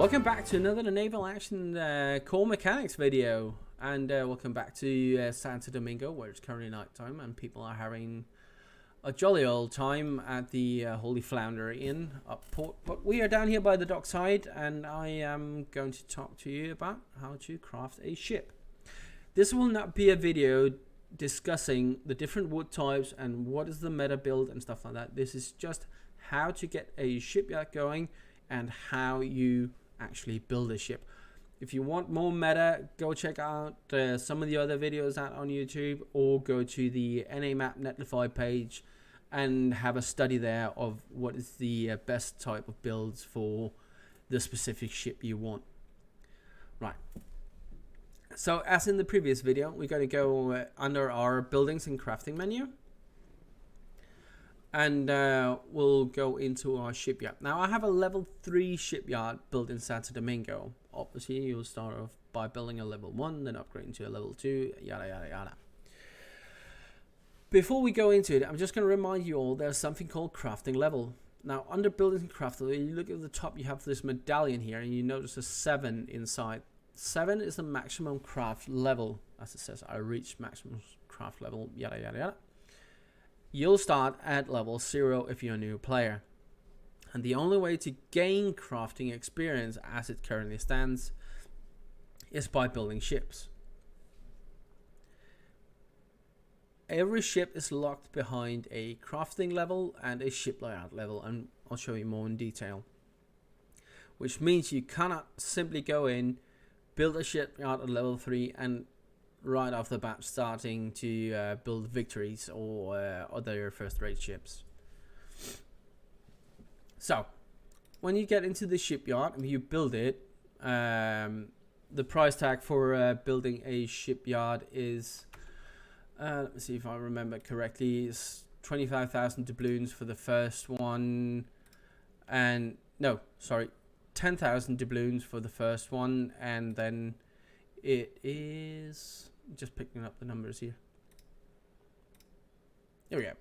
Welcome back to another Naval Action core mechanics video, and welcome back to Santo Domingo, where it's currently night time and people are having a jolly old time at the Holy Flounder Inn up port. But we are down here by the dockside, and I am going to talk to you about how to craft a ship. This will not be a video discussing the different wood types and what is the meta build and stuff like that. This is just how to get a shipyard going and how you actually build a ship. If you want more meta, go check out some of the other videos out on YouTube, or go to the NA Netlify page and have a study there of what is the best type of builds for the specific ship you want. Right. So as in the previous video, we're going to go under our buildings and crafting menu. And we'll go into our shipyard. Now I have a level 3 shipyard built in Santo Domingo. Obviously you'll start off by building a level 1, then upgrading to a level 2, yada yada yada. Before we go into it, I'm just going to remind you all there's something called crafting level. Now under buildings and crafting, you look at the top, you have this medallion here, and you notice a 7 inside. 7 is the maximum craft level. As it says, I reached maximum craft level, yada yada yada. You'll start at level 0 if you're a new player. And the only way to gain crafting experience as it currently stands is by building ships. Every ship is locked behind a crafting level and a shipyard level, and I'll show you more in detail. Which means you cannot simply go in, build a shipyard at level 3 and right off the bat starting to build victories or other first-rate ships. So when you get into the shipyard and you build it, the price tag for building a shipyard is let me see if I remember correctly, is 25,000 doubloons for the first one, and no, sorry, 10,000 doubloons for the first one, and then it is just picking up the numbers here. Here we go.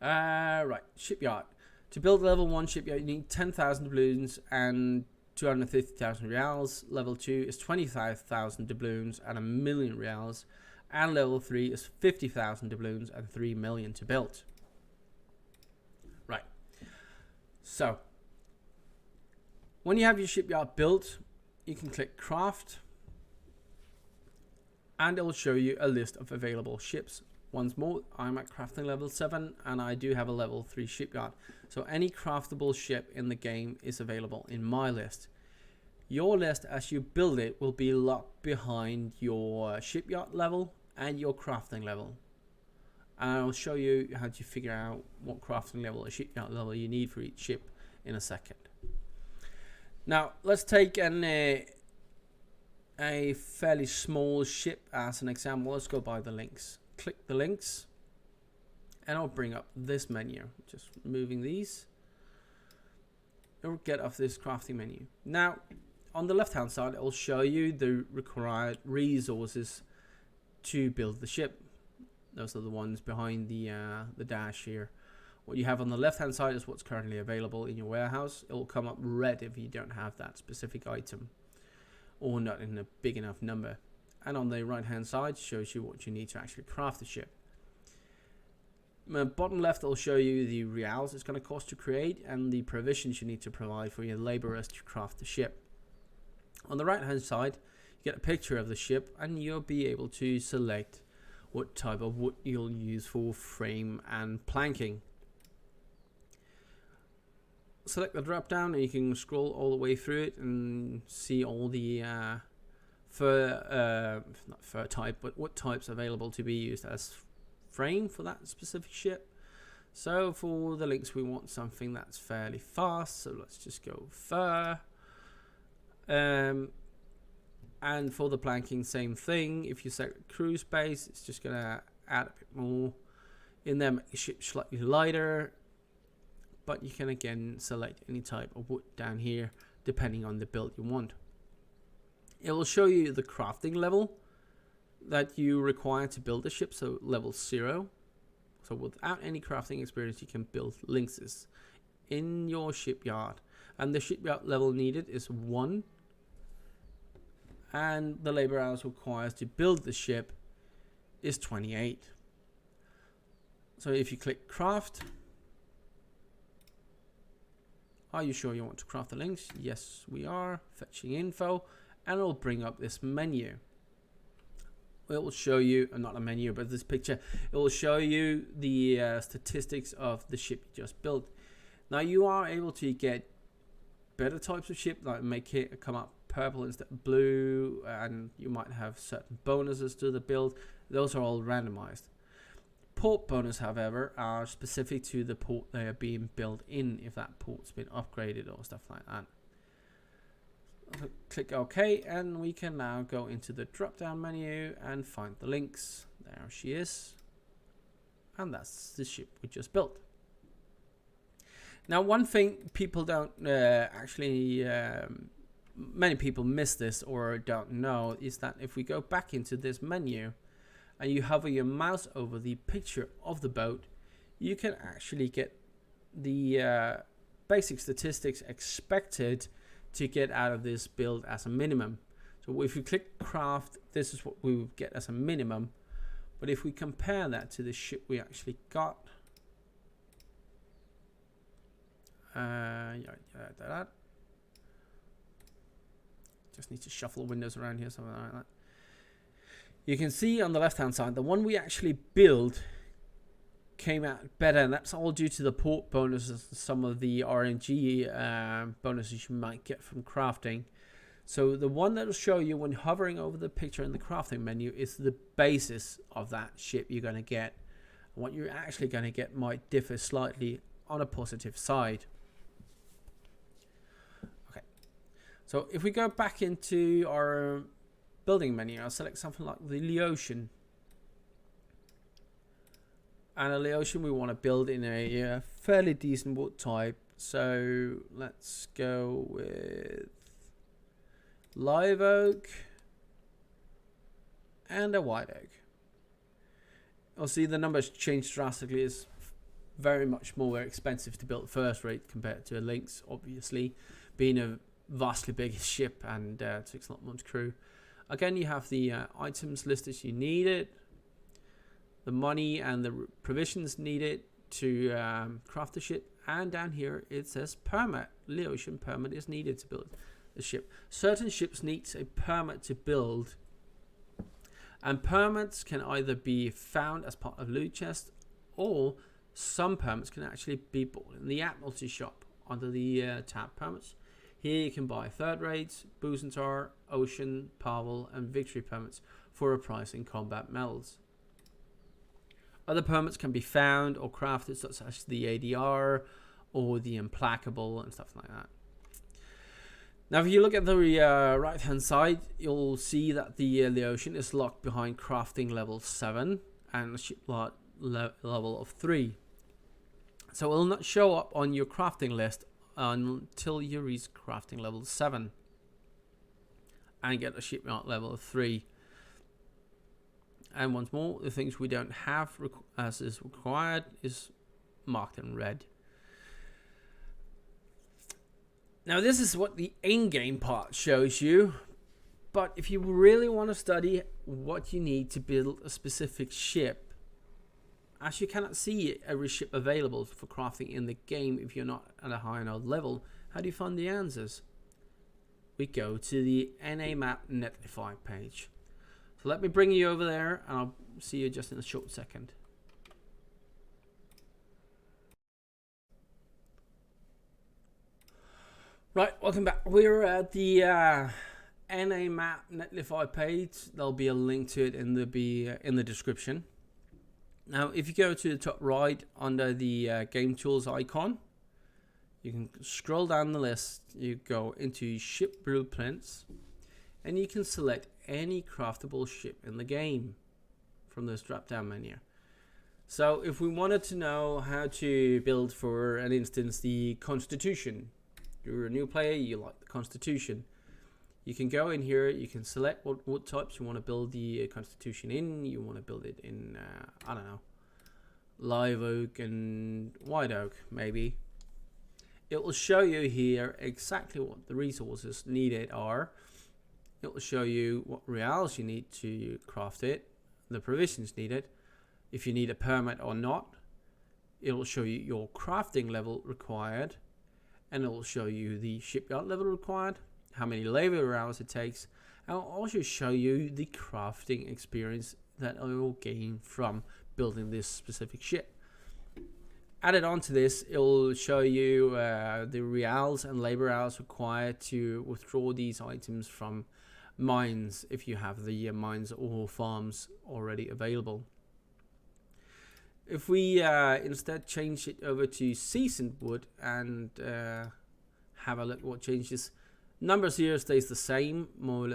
Right, shipyard. To build level 1 shipyard, you need 10,000 doubloons and 250,000 reals. Level 2 is 25,000 doubloons and 1,000,000 reals. And level 3 is 50,000 doubloons and 3 million to build. Right. So, when you have your shipyard built, you can click craft, and it will show you a list of available ships. Once more, I'm at crafting level 7, and I do have a level 3 shipyard. So any craftable ship in the game is available in my list. Your list, as you build it, will be locked behind your shipyard level and your crafting level. And I'll show you how to figure out what crafting level or shipyard level you need for each ship in a second. Now, let's take a fairly small ship as an example. Let's go by the links. Click the links and I'll bring up this menu. Just moving these. It'll get off this crafting menu. Now on the left hand side, it will show you the required resources to build the ship. Those are the ones behind the dash here. What you have on the left hand side is what's currently available in your warehouse. It will come up red if you don't have that specific item, or not in a big enough number. And on the right hand side shows you what you need to actually craft the ship. Bottom left will show you the reals it's going to cost to create and the provisions you need to provide for your laborers to craft the ship. On the right hand side you get a picture of the ship, and you'll be able to select what type of wood you'll use for frame and planking. Select the drop down and you can scroll all the way through it and see all the not fur type, but what types available to be used as frame for that specific ship. So for the links, we want something that's fairly fast, so let's just go fur. And for the planking, same thing. If you set crew space, it's just gonna add a bit more in there, make the ship slightly lighter. But you can again select any type of wood down here depending on the build you want. It will show you the crafting level that you require to build a ship, so level 0. So without any crafting experience, you can build lynxes in your shipyard. and the shipyard level needed is 1, and the labor hours required to build the ship is 28. So if you click craft, are you sure you want to craft the links? Yes, we are. Fetching info, and it'll bring up this menu. It will show you, not a menu, but this picture, it will show you the statistics of the ship you just built. Now you are able to get better types of ship, like make it come up purple instead of blue, and you might have certain bonuses to the build. Those are all randomized. Port bonus, however, are specific to the port they are being built in, if that port's been upgraded or stuff like that. So click OK, and we can now go into the drop down menu and find the links. There she is, and that's the ship we just built. Now, one thing people don't many people miss this or don't know, is that if we go back into this menu and you hover your mouse over the picture of the boat, you can actually get the basic statistics expected to get out of this build as a minimum. So if you click craft, this is what we would get as a minimum. But if we compare that to the ship we actually got, just need to shuffle windows around here, something like that. You can see on the left hand side, the one we actually built came out better, and that's all due to the port bonuses and some of the RNG bonuses you might get from crafting. So the one that will show you when hovering over the picture in the crafting menu is the basis of that ship you're going to get. And what you're actually going to get might differ slightly on a positive side. Okay, so if we go back into our building menu, I'll select something like the Leotian. And a Leotian we want to build in a fairly decent wood type. So let's go with live oak and a white oak. You'll see the numbers change drastically. It's very much more expensive to build first rate compared to a Lynx, obviously, being a vastly bigger ship and takes a lot more crew. Again, you have the items listed you needed, the money and the provisions needed to craft the ship, and down here it says permit. Leotian permit is needed to build the ship. Certain ships need a permit to build, and permits can either be found as part of loot chest, or some permits can actually be bought in the Admiralty shop under the tab permits. Here you can buy third rates, Bucentaur, Ocean, Pavel, and Victory permits for a price in combat medals. Other permits can be found or crafted, such as the ADR or the Implacable and stuff like that. Now, if you look at the right hand side, you'll see that the Ocean is locked behind crafting level 7 and ship lot level of 3. So it will not show up on your crafting list until you reach crafting level 7 and get a shipyard level of 3. And once more, the things we don't have as is required is marked in red. Now, this is what the in-game part shows you, but if you really want to study what you need to build a specific ship, as you cannot see every ship available for crafting in the game if you're not at a high enough level, how do you find the answers? We go to the NA map Netlify page. So let me bring you over there, and I'll see you just in a short second. Right, welcome back. We're at the NA map Netlify page. There'll be a link to it in the description. Now, if you go to the top right under the game tools icon, you can scroll down the list. You go into ship blueprints, and you can select any craftable ship in the game from this drop down menu. So if we wanted to know how to build, for an instance, the Constitution, you're a new player, you like the Constitution, you can go in here, you can select what wood types you want to build the Constitution in. You want to build it in, I don't know, live oak and white oak, maybe. it will show you here exactly what the resources needed are. It will show you what reals you need to craft it, the provisions needed, if you need a permit or not. It will show you your crafting level required, and it will show you the shipyard level required, how many labor hours it takes, and it will also show you the crafting experience that I will gain from building this specific ship. Added on to this, it will show you the reals and labor hours required to withdraw these items from mines if you have the mines or farms already available. If we instead change it over to seasoned wood and have a look at what changes, numbers here stays the same more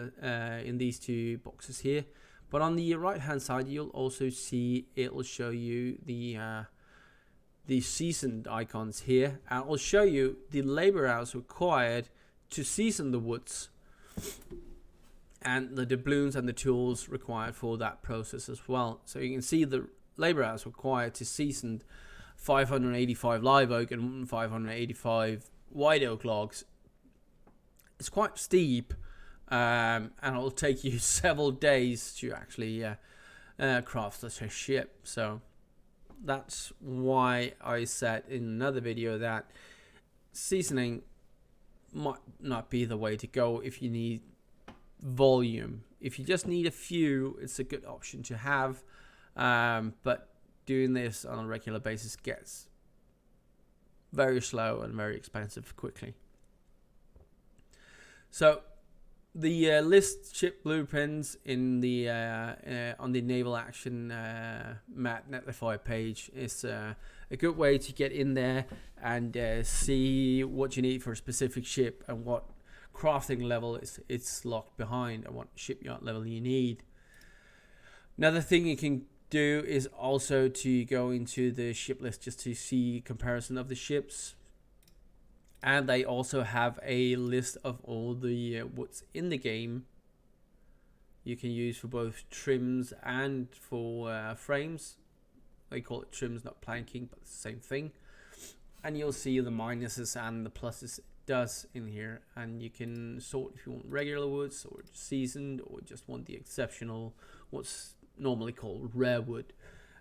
in these two boxes here, but on the right hand side you'll also see it will show you the seasoned icons here, and it will show you the labor hours required to season the woods and the doubloons and the tools required for that process as well. So you can see the labor hours required to season 585 live oak and 585 white oak logs. It's quite steep, and it'll take you several days to actually craft such a ship. So that's why I said in another video that seasoning might not be the way to go if you need volume. If you just need a few, it's a good option to have, but doing this on a regular basis gets very slow and very expensive quickly. So the list ship blueprints in the on the Naval Action map Netlify page is a good way to get in there and see what you need for a specific ship and what crafting level it's locked behind and what shipyard level you need. Another thing you can do is also to go into the ship list just to see comparison of the ships. And they also have a list of all the what's in the game you can use for both trims and for frames. They call it trims, not planking, but it's the same thing. And you'll see the minuses and the pluses it does in here, and you can sort if you want regular woods or seasoned or just want the exceptional, what's normally called rare wood,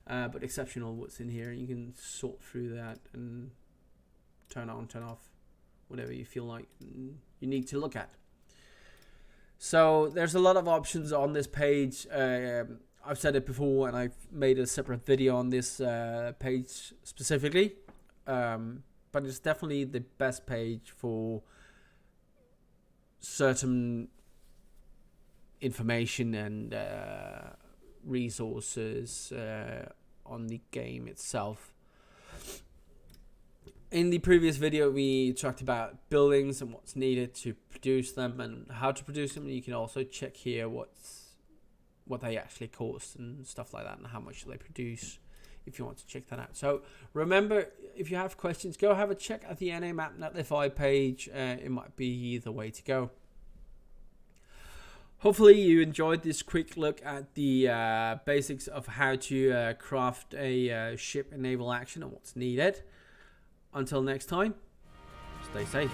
but exceptional woods in here. You can sort through that and turn on, turn off, whatever you feel like you need to look at. So there's a lot of options on this page. I've said it before and I've made a separate video on this page specifically, but it's definitely the best page for certain information and resources on the game itself. In the previous video, we talked about buildings and what's needed to produce them and how to produce them. You can also check here what they actually cost and stuff like that and how much they produce if you want to check that out. So remember, if you have questions, go have a check at the NA Map Netlify page. It might be the way to go. Hopefully you enjoyed this quick look at the basics of how to craft a ship in Naval Action and what's needed. Until next time, stay safe.